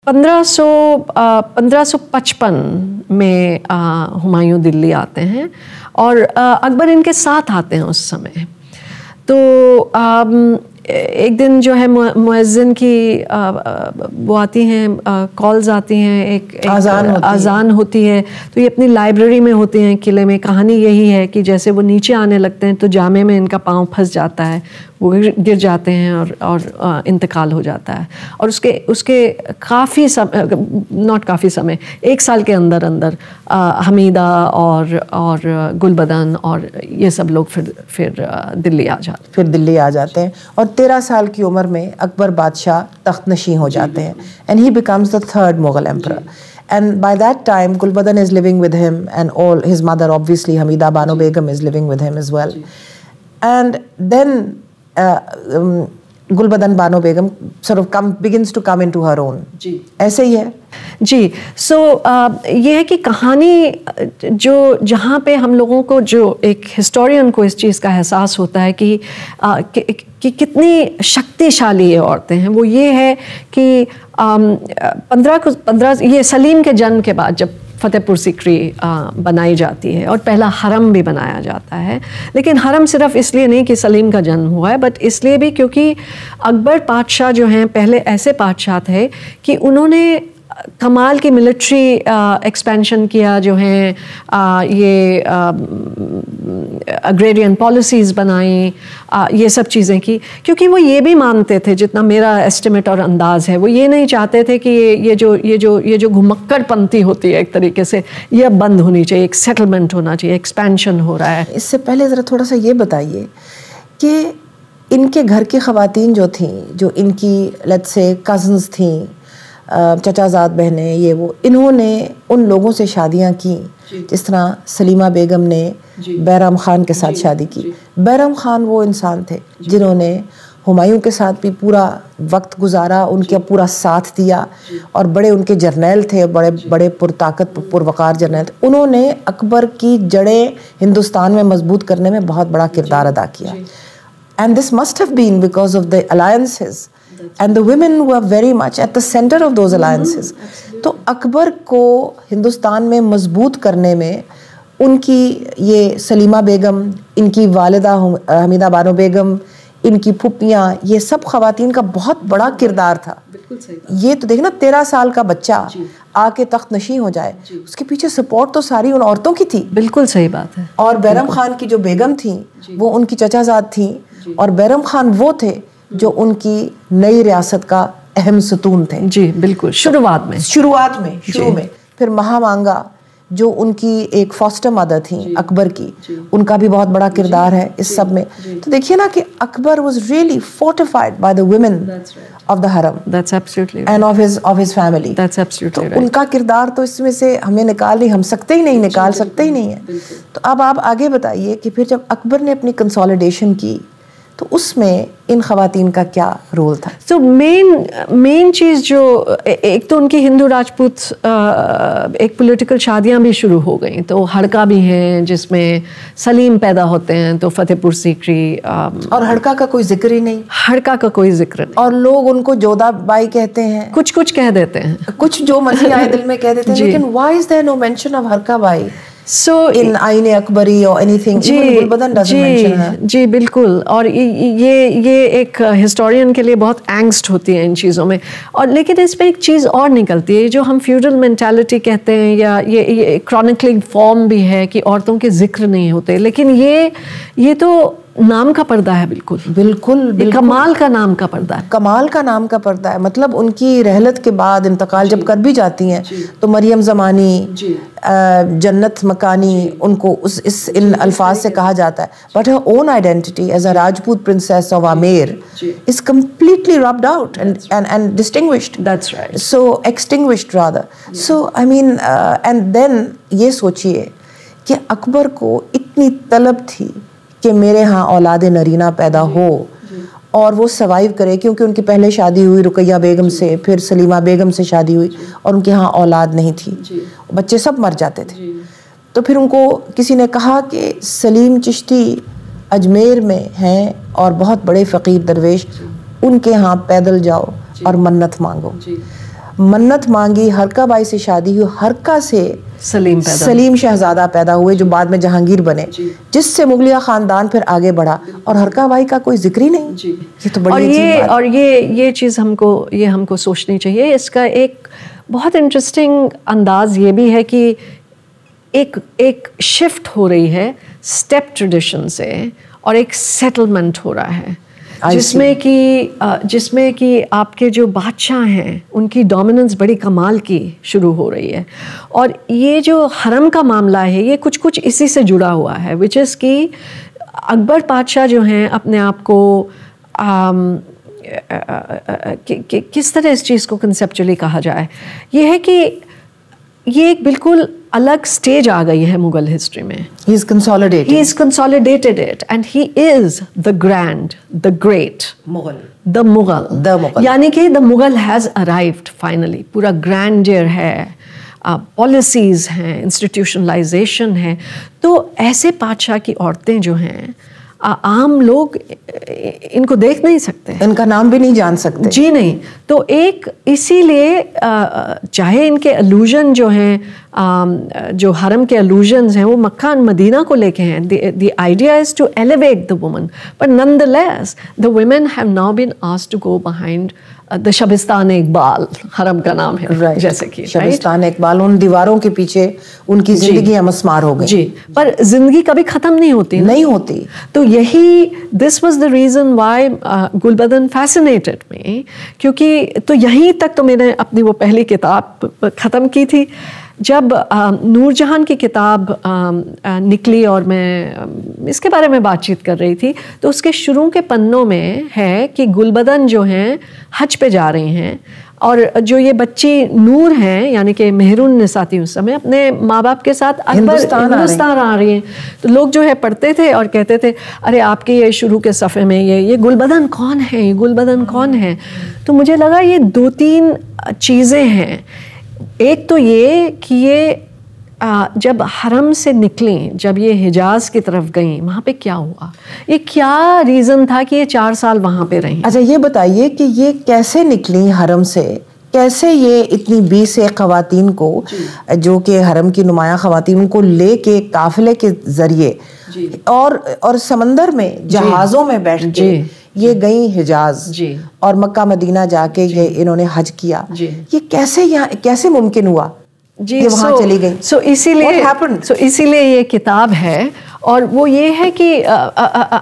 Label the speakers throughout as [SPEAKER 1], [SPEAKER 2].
[SPEAKER 1] 1555 में हुमायूं दिल्ली आते हैं और अकबर इनके साथ आते हैं उस समय। तो एक दिन जो है मुअज्जिन की वो आती हैं, कॉल्स आती हैं, एक आज़ान होती है। तो ये अपनी लाइब्रेरी में होती हैं किले में। कहानी यही है कि जैसे वो नीचे आने लगते हैं तो जामे में इनका पाँव फंस जाता है, वो गिर जाते हैं और इंतकाल हो जाता है। और उसके काफ़ी समय 1 साल के अंदर हमीदा और गुलबदन और ये सब लोग फिर दिल्ली आ जाते हैं। और 13 साल की उम्र में अकबर बादशाह तख्त नशी हो जाते हैं, and he becomes the 3rd Mughal emperor. And by that time, Gulbadan is living with him, and all his mother, obviously Hamida Bano Begum, is living with him as well. And then Gulbadan Bano Begum sort of begins to come into her own. जी ऐसे ही है जी। सो ये है कि कहानी जहाँ पे हम लोगों को, जो एक हिस्टोरियन को इस चीज़ का एहसास होता है कि कितनी शक्तिशाली ये औरतें हैं, वो ये है कि 15 ये सलीम के जन्म के बाद जब फतेहपुर सीकरी बनाई जाती है और पहला हरम भी बनाया जाता है। लेकिन हरम सिर्फ इसलिए नहीं कि सलीम का जन्म हुआ है, बट इसलिए भी क्योंकि अकबर पातशाह जो हैं पहले ऐसे पातशाह थे कि उन्होंने कमाल की मिलिट्री एक्सपेंशन किया, जो हैं ये अग्रेरियन पॉलिसीज़ बनाई, ये सब चीज़ें की, क्योंकि वो ये भी मानते थे, जितना मेरा एस्टिमेट और अंदाज़ है, वो ये नहीं चाहते थे कि ये जो घुमक्कड़पंथी होती है एक तरीके से, ये अब बंद होनी चाहिए, एक सेटलमेंट होना चाहिए, एक्सपेंशन हो रहा है।
[SPEAKER 2] इससे पहले ज़रा थोड़ा सा ये बताइए कि इनके घर की ख़वातीन जो थीं, जो इनकी लेट्स से कज़न्स थीं, चचाजाद बहनें, ये वो, इन्होंने उन लोगों से शादियां की जिस तरह सलीमा बेगम ने बैराम खान के साथ शादी की। बैराम खान वो इंसान थे जिन्होंने हुमायूं के साथ भी पूरा वक्त गुजारा, उनके पूरा साथ दिया और बड़े उनके जर्नैल थे, बड़े बड़े पुरताकत पुरवकार जर्नैल थे। उन्होंने अकबर की जड़ें हिंदुस्तान में मजबूत करने में बहुत बड़ा किरदार अदा किया। And this must have been because of the alliances and the women were very much at the center of those alliances. तो अकबर को हिंदुस्तान में मजबूत करने में उनकी ये सलीमा बेगम, इनकी वालिदा हमीदा बानो बेगम, इनकी फुप्पियाँ, ये सब ख़वातीन का बहुत बड़ा किरदार था। बिल्कुल सही। ये तो देखना 13 साल का बच्चा आके तख्त नशी हो जाए, उसके पीछे सपोर्ट तो सारी उन औरतों की थी।
[SPEAKER 1] बिल्कुल सही बात है।
[SPEAKER 2] और बैरम खान की जो बेगम थी वो उनकी चचाजाद थी, और बैरम खान वो थे जो उनकी नई रियासत का अहम सतून थे।
[SPEAKER 1] जी बिल्कुल, शुरुआत में। फिर महामांगा जो उनकी एक फॉस्टर मदर थी अकबर की, उनका भी बहुत बड़ा किरदार है इस सब में। तो देखिए ना कि Akbar was really fortified by the women of the harem, that's absolutely,
[SPEAKER 2] and of his family,
[SPEAKER 1] that's absolutely right.
[SPEAKER 2] उनका किरदार तो इसमें से हमें निकाल सकते ही नहीं है। तो अब आप आगे बताइए कि फिर जब अकबर ने अपनी कंसोलिडेशन की तो उसमें इन ख़वातीन का क्या रोल था?
[SPEAKER 1] तो मेन चीज़ जो एक तो उनकी हिंदू राजपूत एक पॉलिटिकल शादियां भी शुरू हो गई। तो हड़का भी हैं जिसमें सलीम पैदा होते हैं, तो फतेहपुर सीकरी,
[SPEAKER 2] और हड़का का कोई जिक्र ही नहीं।
[SPEAKER 1] हड़का का कोई जिक्र नहीं,
[SPEAKER 2] और लोग उनको जोधा बाई कहते हैं,
[SPEAKER 1] कुछ कह देते हैं,
[SPEAKER 2] कुछ जो मर्जी आए दिल में कह देते हैं, लेकिन why is there no mention of हड़का बाई
[SPEAKER 1] So
[SPEAKER 2] in आईने Akbari or anything? Even Gulbadan doesn't mention her.
[SPEAKER 1] जी बिल्कुल। और ये एक हिस्टोरियन के लिए बहुत एंग्स्ट होती है इन चीज़ों में। और लेकिन इस पर एक चीज़ और निकलती है, जो हम फ्यूडल मेंटालिटी कहते हैं, या ये क्रॉनिकलिंग फॉर्म भी है कि औरतों के जिक्र नहीं होते। लेकिन ये तो नाम का पर्दा है। बिल्कुल कमाल का नाम का पर्दा है,
[SPEAKER 2] कमाल का नाम का पर्दा है। मतलब उनकी रहलत के बाद इंतकाल जब कर भी जाती हैं तो मरियम ज़मानी, जन्नत मकानी, उनको इन अल्फाज से कहा जाता है, but her own identity as a Rajput princess of Amer is completely rubbed out and distinguished.
[SPEAKER 1] That's right.
[SPEAKER 2] So extinguished rather. So I mean, and then ये सोचिए कि अकबर को इतनी तलब थी कि मेरे यहाँ औलाद नरीना पैदा हो और वो सर्वाइव करे, क्योंकि उनकी पहले शादी हुई रुकैया बेगम से, फिर सलीमा बेगम से शादी हुई और उनके यहाँ औलाद नहीं थी, बच्चे सब मर जाते थे। तो फिर उनको किसी ने कहा कि सलीम चिश्ती अजमेर में हैं और बहुत बड़े फ़कीर दरवेश, उनके यहाँ पैदल जाओ और मन्नत मांगो। मन्नत मांगी, हरका बाई से शादी हुई, हरका से सलीम शहजादा पैदा हुए जो बाद में जहांगीर बने, जिससे मुगलिया खानदान फिर आगे बढ़ा, और हरका बाई का कोई जिक्र ही नहीं। ये तो बड़ी
[SPEAKER 1] और ये चीज़ हमको सोचनी चाहिए। इसका एक बहुत इंटरेस्टिंग अंदाज ये भी है कि एक शिफ्ट हो रही है स्टेप ट्रेडिशन से और एक सेटलमेंट हो रहा है, जिसमें कि आपके जो बादशाह हैं उनकी डोमिनेंस बड़ी कमाल की शुरू हो रही है। और ये जो हरम का मामला है ये कुछ इसी से जुड़ा हुआ है, विच इज़ कि अकबर बादशाह जो हैं अपने आप को किस तरह इस चीज़ को कंसेप्चुअली कहा जाए, ये है कि ये एक बिल्कुल अलग स्टेज आ गई है मुगल हिस्ट्री में।
[SPEAKER 2] He is
[SPEAKER 1] consolidated it and he is the grand, the great the Mughal यानी कि the Mughal has arrived finally। पूरा grandeur है, पॉलिसीज़ हैं, इंस्टीट्यूशनलाइजेशन है। तो ऐसे बादशाह की औरतें जो हैं आम लोग इनको देख नहीं सकते,
[SPEAKER 2] इनका नाम भी नहीं जान सकते।
[SPEAKER 1] जी नहीं। तो एक इसीलिए चाहे इनके अलूजन जो हैं, जो हरम के अलूजन्स हैं वो मक्का और मदीना को लेके हैं। The idea is to elevate the woman, but nonetheless the women have now been asked to go behind the Shabistan Iqbal, हरम का नाम है, जैसे कि
[SPEAKER 2] शबिस्तान इकबाल, उन दीवारों के पीछे उनकी जिंदगी मस्मार हो गई।
[SPEAKER 1] जी, पर जिंदगी कभी ख़त्म नहीं होती। तो यही this was the reason why Gulbadan fascinated me, क्योंकि तो यहीं तक तो मैंने अपनी वो पहली किताब ख़त्म की थी। जब नूरजहान की किताब निकली और मैं इसके बारे में बातचीत कर रही थी, तो उसके शुरू के पन्नों में है कि गुलबदन जो हैं हज पे जा रही हैं, और जो ये बच्ची नूर हैं यानी कि मेहरून निसा थी उस समय, अपने माँ बाप के साथ हिंदुस्तान आ रही हैं। तो लोग जो है पढ़ते थे और कहते थे, अरे आपके ये शुरू के सफ़े में ये गुलबदन कौन है, ये गुलबदन कौन है। तो मुझे लगा ये 2-3 चीज़ें हैं। एक तो ये कि ये जब हरम से निकलें, जब ये हिजाज की तरफ गईं, वहाँ पे क्या हुआ, ये क्या रीज़न था कि ये 4 साल वहाँ पे रहीं।
[SPEAKER 2] अच्छा ये बताइए कि ये कैसे निकली हरम से, कैसे ये इतनी 20 ख़वातीन को जो कि हरम की नुमाया ख़वातीन उनको ले के काफ़िले के ज़रिए और समंदर में जहाज़ों में बैठ के ये गई हिजाज और मक्का मदीना जाके ये इन्होंने हज किया, ये कैसे मुमकिन हुआ
[SPEAKER 1] जी,
[SPEAKER 2] ये वहाँ चली गई।
[SPEAKER 1] इसीलिए ये किताब है। और वो ये है कि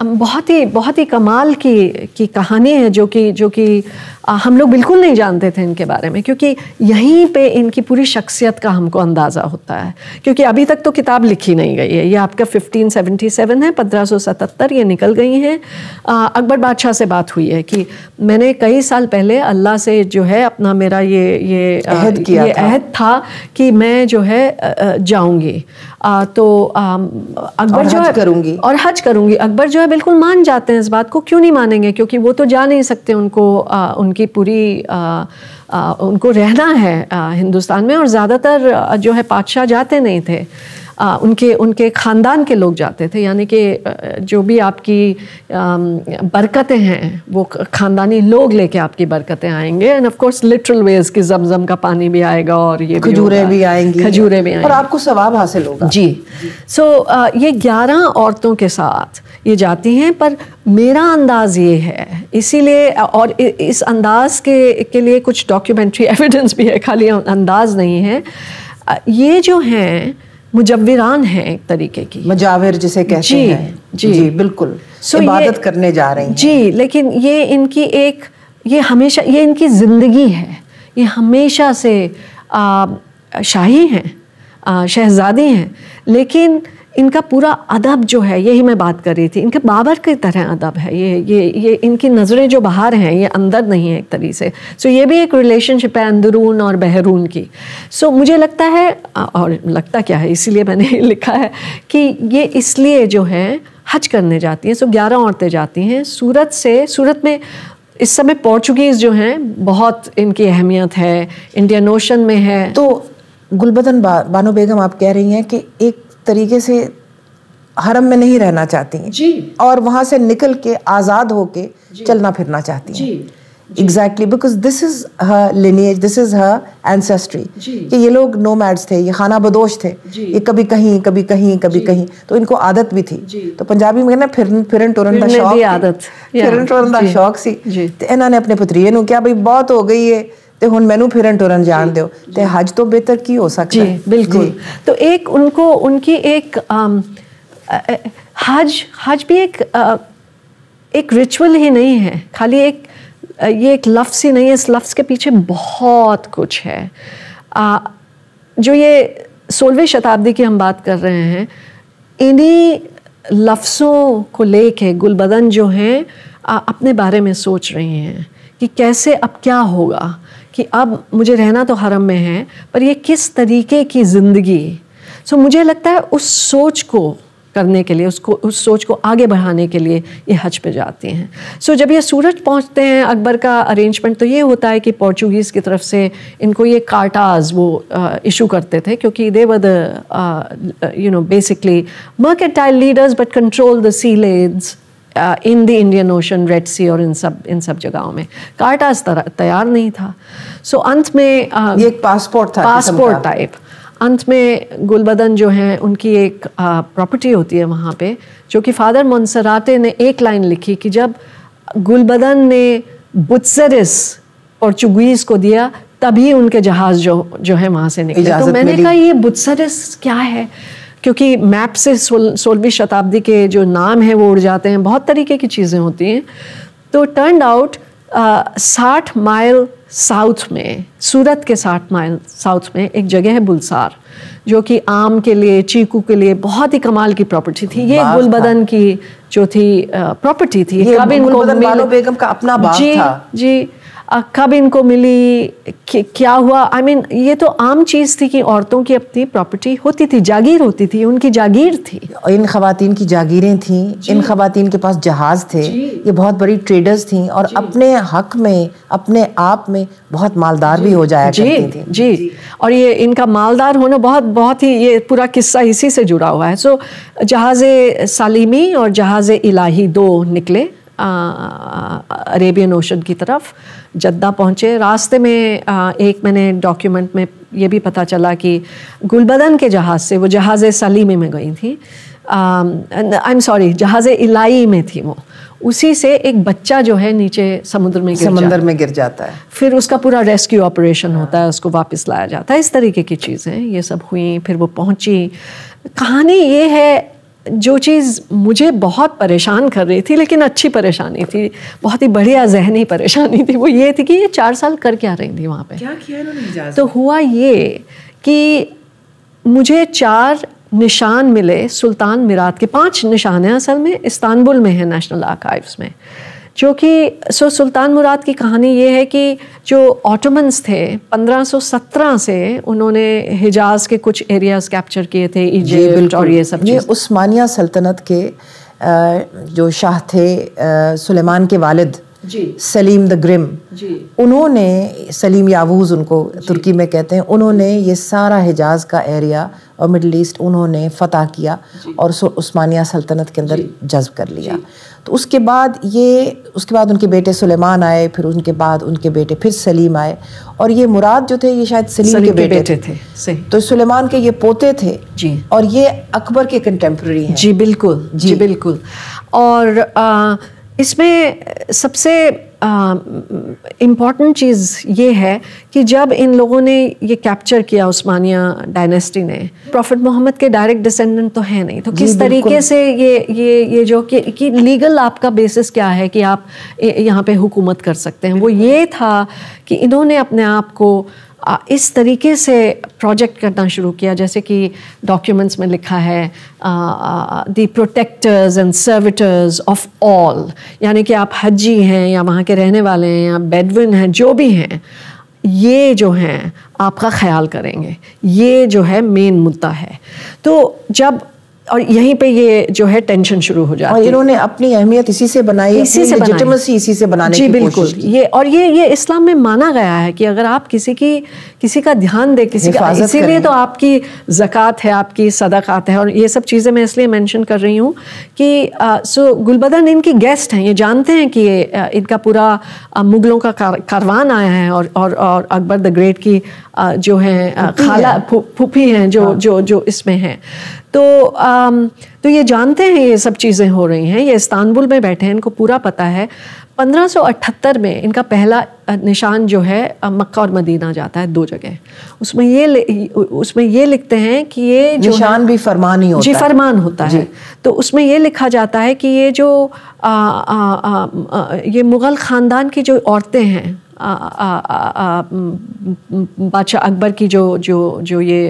[SPEAKER 1] बहुत ही कमाल की कहानी है जो कि हम लोग बिल्कुल नहीं जानते थे इनके बारे में, क्योंकि यहीं पे इनकी पूरी शख्सियत का हमको अंदाज़ा होता है। क्योंकि अभी तक तो किताब लिखी नहीं गई है, ये आपका 1577 है, 1577 ये निकल गई हैं। अकबर बादशाह से बात हुई है कि मैंने कई साल पहले अल्लाह से जो है अपना मेरा ये अहद था कि मैं जो है जाऊँगी, तो अकबर जो है
[SPEAKER 2] करूँगी
[SPEAKER 1] और हज करूँगी। अकबर जो है बिल्कुल मान जाते हैं इस बात को। क्यों नहीं मानेंगे, क्योंकि वो तो जा नहीं सकते, उनकी पूरी उनको रहना है हिंदुस्तान में, और ज़्यादातर जो है बादशाह जाते नहीं थे, उनके ख़ानदान के लोग जाते थे, यानी कि जो भी आपकी बरकतें हैं वो ख़ानदानी लोग लेके आपकी बरकतें आएंगे। एंड ऑफ कोर्स लिटरल वेज की जमजम का पानी भी आएगा और ये
[SPEAKER 2] खजूरें भी आएंगी
[SPEAKER 1] और
[SPEAKER 2] आपको सवाब हासिल होगा।
[SPEAKER 1] जी। ये 11 औरतों के साथ ये जाती हैं, पर मेरा अंदाज़ ये है, इसीलिए और इस अंदाज़ के लिए कुछ डॉक्यूमेंट्री एविडेंस भी है, खाली अंदाज़ नहीं है। ये जो हैं मुजव्विरान हैं एक तरीके की,
[SPEAKER 2] मुजाविर जिसे कहते हैं। जी बिल्कुल, इबादत करने जा रही हैं।
[SPEAKER 1] जी, लेकिन ये इनकी ये हमेशा ये इनकी ज़िंदगी है, ये हमेशा से शाही हैं, शहजादी हैं, लेकिन इनका पूरा अदब जो है, यही मैं बात कर रही थी, इनके बाबर की तरह अदब है। ये इनकी नज़रें जो बाहर हैं ये अंदर नहीं है एक तरीके से। सो ये भी एक रिलेशनशिप है अंदरून और बहरून की। सो मुझे लगता है, और लगता क्या है इसीलिए मैंने लिखा है कि ये इसलिए जो है हज करने जाती हैं। सो 11 औरतें जाती हैं सूरत में। इस समय पोर्चुगीज़ जो हैं बहुत इनकी अहमियत है, इंडियन ओशन में है।
[SPEAKER 2] तो गुलबदन बानो बेगम आप कह रही हैं कि एक तरीके से हरम में नहीं रहना चाहती हैं
[SPEAKER 1] जी,
[SPEAKER 2] और वहाँ से निकल के आज़ाद होके चलना फिरना चाहती हैं। Exactly, because this is her lineage, this is her ancestry, कि ये लोग नोमैड्स थे, ये खाना बदोश थे, ये कभी कहीं कभी कहीं कभी कहीं, तो इनको आदत भी थी। तो पंजाबी में कहना फिरन टुरन दा शौक, फिरन टुरन दा शौक सी, ते इन्होंने अपने पुत्रिये नूं कहा भाई बहुत हो गई है ते हुण मैनू फिरन टुरन जान दो, ते हज तो बेहतर की हो सकता है।
[SPEAKER 1] बिल्कुल। तो एक उनको उनकी एक हज भी एक रिचुअल ही नहीं है, खाली ये एक लफ्ज़ ही नहीं है, इस लफ्ज़ के पीछे बहुत कुछ है। जो ये 16वीं शताब्दी की हम बात कर रहे हैं, इन्हीं लफ्ज़ों को लेके गुलबदन जो हैं अपने बारे में सोच रही हैं कि कैसे अब क्या होगा, कि अब मुझे रहना तो हरम में है पर ये किस तरीके की ज़िंदगी। सो मुझे लगता है उस सोच को करने के लिए, उस सोच को आगे बढ़ाने के लिए ये हज पे जाती हैं। सो जब ये सूरत पहुंचते हैं, अकबर का अरेंजमेंट तो ये होता है कि पोर्चुगीज़ की तरफ से इनको ये कार्टाज वो इशू करते थे, क्योंकि they were the basically mercantile leaders but control the sea lanes in the Indian Ocean, Red Sea और इन सब जगहों में कार्टाज तैयार नहीं था। सो अंत में
[SPEAKER 2] ये एक पासपोर्ट था,
[SPEAKER 1] पासपोर्ट टाइप। अंत में गुलबदन जो हैं उनकी एक प्रॉपर्टी होती है वहाँ पे, जो कि फादर मोन्सराटे ने एक लाइन लिखी कि जब गुलबदन ने बुत्सेरिस पोर्चुगीज़ को दिया तभी उनके जहाज़ जो है वहाँ से निकले। तो मैंने कहा ये बुत्सेरिस क्या है, क्योंकि मैप से 16वीं शताब्दी के जो नाम हैं वो उड़ जाते हैं, बहुत तरीके की चीज़ें होती हैं। तो टर्न आउट 60 माइल साउथ में, सूरत के 60 माइल साउथ में एक जगह है बुलसार, जो कि आम के लिए, चीकू के लिए बहुत ही कमाल की प्रॉपर्टी थी। ये गुलबदन की जो थी प्रॉपर्टी थी।
[SPEAKER 2] कब इनको बानो बेगम का अपना बाग था।
[SPEAKER 1] जी, कब इनको मिली, क्या हुआ, I mean, ये तो आम चीज़ थी कि औरतों की अपनी प्रॉपर्टी होती थी, जागीर होती थी, उनकी जागीर थी।
[SPEAKER 2] इन खवातीन की जागीरें थीं, इन खवातीन के पास जहाज़ थे, ये बहुत बड़ी ट्रेडर्स थीं और अपने हक में, अपने आप में बहुत मालदार भी हो जाया करती थीं।
[SPEAKER 1] जी, और ये इनका मालदार होना बहुत ही, ये पूरा किस्सा इसी से जुड़ा हुआ है। सो जहाज़े सालिमी और जहाज़े इलाही 2 निकले अरेबियन ओशन की तरफ, जद्दा पहुँचे। रास्ते में एक मैंने डॉक्यूमेंट में ये भी पता चला कि गुलबदन के जहाज़ से, वो जहाज़े सलीमी में गई थी, आई एम सॉरी, जहाज़े इलाई में थी वो, उसी से एक बच्चा जो है नीचे समुद्र में गिर जाता है। फिर उसका पूरा रेस्क्यू ऑपरेशन होता है, उसको वापस लाया जाता है। इस तरीके की चीज़ें ये सब हुई। फिर वो पहुँची। कहानी ये है, जो चीज़ मुझे बहुत परेशान कर रही थी, लेकिन अच्छी परेशानी थी, बहुत ही बढ़िया जहनी परेशानी थी, वो ये थी कि ये 4 साल कर क्या रही थी वहाँ पे,
[SPEAKER 2] क्या किया इन्होंने।
[SPEAKER 1] तो हुआ ये कि मुझे 4 निशान मिले सुल्तान मिराद के। 5 निशान हैं असल में, इस्तांबुल में है नेशनल आर्काइव्स में, जो कि सुल्तान मुराद की कहानी ये है कि जो ऑटोमन्स थे 1517 से उन्होंने हिजाज के कुछ एरियाज कैप्चर किए थे, इजिप्ट और ये सब।
[SPEAKER 2] ये उस्मानिया सल्तनत के जो शाह थे सुलेमान के वालिद सलीम द ग्रिम, उन्होंने, सलीम यावूज उनको तुर्की में कहते हैं, उन्होंने ये सारा हिजाज का एरिया और मिडल ईस्ट उन्होंने फ़तह किया और उस्मानिया सल्तनत के अंदर जज्ब कर लिया। तो उसके बाद उनके बेटे सुलेमान आए, फिर उनके बाद उनके बेटे फिर सलीम आए, और ये मुराद जो थे ये शायद सलीम के बेटे थे। सही। तो सुलेमान के ये पोते थे जी, और ये अकबर के कंटेम्प्रेरी हैं।
[SPEAKER 1] जी बिल्कुल, जी बिल्कुल। और इसमें सबसे इम्पॉर्टेंट चीज़ ये है कि जब इन लोगों ने ये कैप्चर किया उस्मानिया डायनेस्टी ने, प्रॉफिट मोहम्मद के डायरेक्ट डिसेंडेंट तो है नहीं, तो किस तरीके से ये जो कि लीगल आपका बेसिस क्या है कि आप यहाँ पे हुकूमत कर सकते हैं, वो ये था कि इन्होंने अपने आप को इस तरीके से प्रोजेक्ट करना शुरू किया, जैसे कि डॉक्यूमेंट्स में लिखा है the protectors and servitors of all, यानी कि आप हज्जी हैं या वहाँ के रहने वाले हैं या बेडविन हैं, जो भी हैं, ये जो हैं आपका ख्याल करेंगे, ये जो है मेन मुद्दा है। तो जब और यहीं पे ये जो है टेंशन शुरू हो जाती है।
[SPEAKER 2] और इन्होंने अपनी अहमियत इसी से बनाई,
[SPEAKER 1] इसी से
[SPEAKER 2] लेजिटिमेसी इसी से बनाने
[SPEAKER 1] जी
[SPEAKER 2] की
[SPEAKER 1] बिल्कुल
[SPEAKER 2] कोशिश की।
[SPEAKER 1] ये इस्लाम में माना गया है कि अगर आप किसी का ध्यान दे, किसी का, इसीलिए तो आपकी ज़कात है, आपकी सदक़ात है, और ये सब चीज़ें मैं इसलिए मेंशन कर रही हूँ कि सो गुलबदन इनकी गेस्ट हैं, ये जानते हैं कि ये इनका पूरा मुग़लों का कारवान आया है, और अकबर द ग्रेट की जो है खाला फूफी हैं जो इसमें हैं। तो ये जानते हैं ये सब चीज़ें हो रही हैं, ये इस्तांबुल में बैठे हैं, इनको पूरा पता है। 1578 में इनका पहला निशान जो है मक्का और मदीना जाता है, 2 जगह। उसमें ये लिखते हैं कि ये जो
[SPEAKER 2] निशान भी फरमान ही होता
[SPEAKER 1] जी
[SPEAKER 2] है।
[SPEAKER 1] फरमान होता है। तो उसमें ये लिखा जाता है कि ये जो ये मुग़ल ख़ानदान की जो औरतें हैं, बादशाह अकबर की जो ये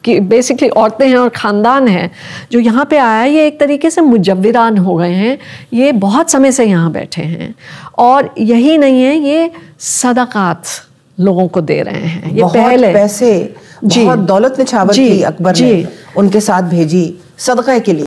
[SPEAKER 1] कि बेसिकली औरतें हैं और ख़ानदान है जो यहाँ पे आया, ये एक तरीके से मुजव्विरान हो गए हैं। ये बहुत समय से यहाँ बैठे हैं, और यही नहीं है, ये सदक़ात लोगों को दे रहे हैं। ये
[SPEAKER 2] बहुत
[SPEAKER 1] पहले
[SPEAKER 2] पैसे, बहुत दौलत निछावर की अकबर ने उनके साथ भेजी सदक़े के लिए।